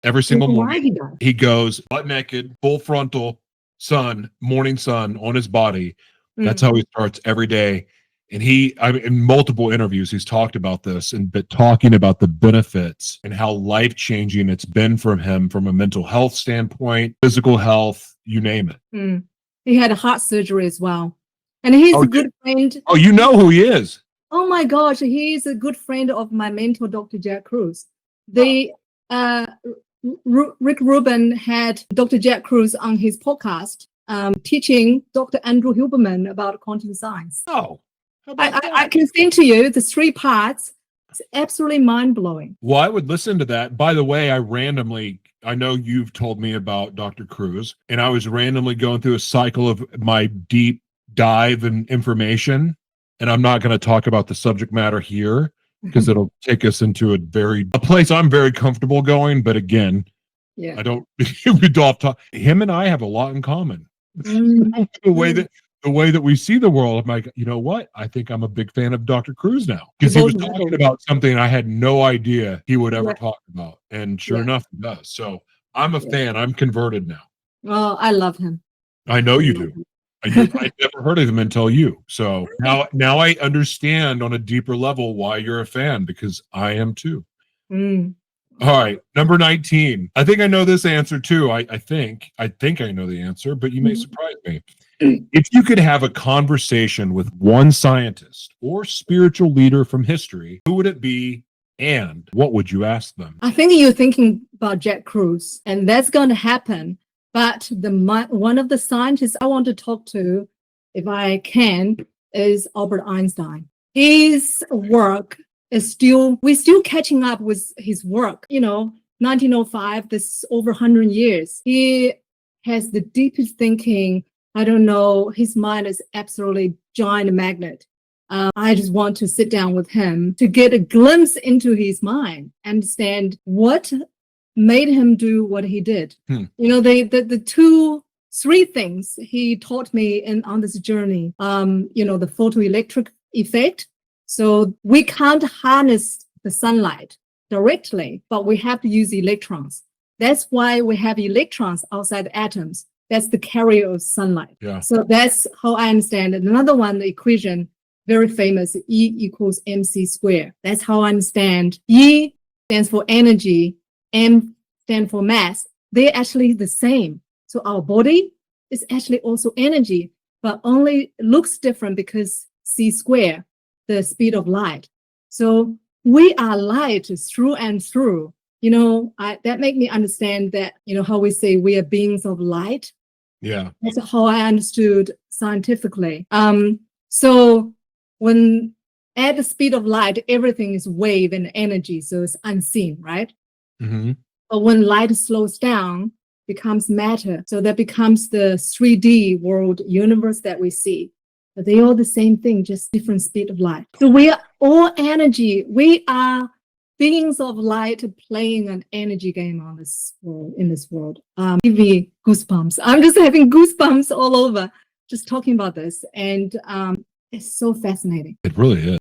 Every single Why he morning, does? he goes butt naked, full frontal sun, morning sun on his body. That's how he starts every day. And in multiple interviews, he's talked about this and talking about the benefits and how life-changing it's been from him from a mental health standpoint, physical health, you name it. He had a heart surgery as well. And he's a good friend. Oh, you know who he is. Oh my gosh, he's a good friend of my mentor, Dr. Jack Cruz. Rick Rubin had Dr. Jack Cruz on his podcast, teaching Dr. Andrew Huberman about quantum science. Oh, I can send to you the 3 parts. It's absolutely mind-blowing. Well, I would listen to that. By the way, I know you've told me about Dr. Cruz, and I was randomly going through a cycle of my deep dive and information, and I'm not going to talk about the subject matter here because it'll take us into a place I'm very comfortable going. But again, I don't. Him and I have a lot in common. The way that we see the world, I'm like, you know what? I think I'm a big fan of Dr. Cruz now because he was talking about something I had no idea he would ever talk about, and sure enough, he does. So I'm a fan. I'm converted now. Well, I love him. I know you do. I never heard of him until you. So now I understand on a deeper level why you're a fan, because I am too. All right, number 19. I think I know this answer too. I think I know the answer, but you may surprise me. If you could have a conversation with one scientist or spiritual leader from history, who would it be and what would you ask them? I think you're thinking about Jack Cruz, and that's going to happen. But one of the scientists I want to talk to, if I can, is Albert Einstein. His work is we're still catching up with his work. 1905, this is over 100 years. He has the deepest thinking. I don't know, his mind is absolutely giant magnet. I just want to sit down with him to get a glimpse into his mind, understand what made him do what he did. The 3 things he taught me on this journey. The photoelectric effect. So we can't harness the sunlight directly, but we have to use electrons. That's why we have electrons outside atoms. That's the carrier of sunlight. Yeah. So that's how I understand it. Another one, the equation, very famous, E equals mc squared. That's how I understand. E stands for energy, M stands for mass. They're actually the same. So our body is actually also energy, but only looks different because c squared, the speed of light. So we are light through and through. That make me understand that, how we say we are beings of light. Yeah. That's how I understood scientifically. So when at the speed of light, everything is wave and energy, so it's unseen, right? But when light slows down, becomes matter. So that becomes the 3D world universe that we see. But they are the same thing, just different speed of light. So we are all energy. We are beings of light playing an energy game on this world, in this world. Give me goosebumps. I'm just having goosebumps all over just talking about this. And it's so fascinating. It really is.